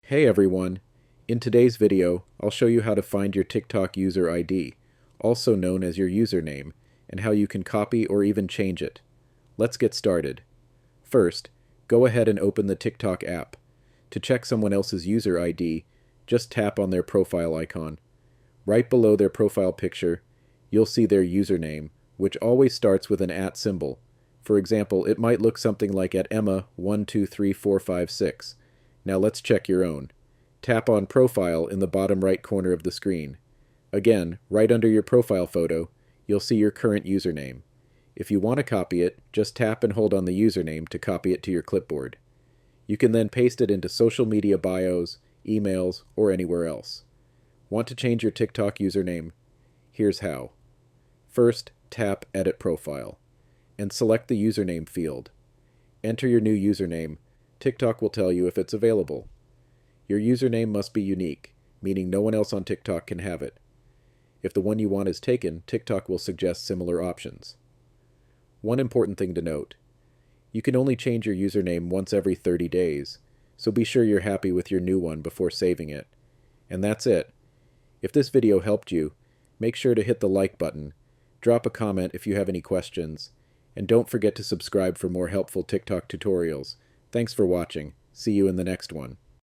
Hey everyone! In today's video, I'll show you how to find your TikTok user ID, also known as your username, and how you can copy or even change it. Let's get started. First, go ahead and open the TikTok app. To check someone else's user ID, just tap on their profile icon. Right below their profile picture, you'll see their username, which always starts with an @ symbol. For example, it might look something like @Emma123456. Now let's check your own. Tap on Profile in the bottom right corner of the screen. Again, right under your profile photo, you'll see your current username. If you want to copy it, just tap and hold on the username to copy it to your clipboard. You can then paste it into social media bios, emails, or anywhere else. Want to change your TikTok username? Here's how. First, tap Edit Profile, and select the username field. Enter your new username. TikTok will tell you if it's available. Your username must be unique, meaning no one else on TikTok can have it. If the one you want is taken, TikTok will suggest similar options. One important thing to note. You can only change your username once every 30 days, so be sure you're happy with your new one before saving it. And that's it. If this video helped you, make sure to hit the like button, drop a comment if you have any questions, and don't forget to subscribe for more helpful TikTok tutorials. Thanks for watching. See you in the next one.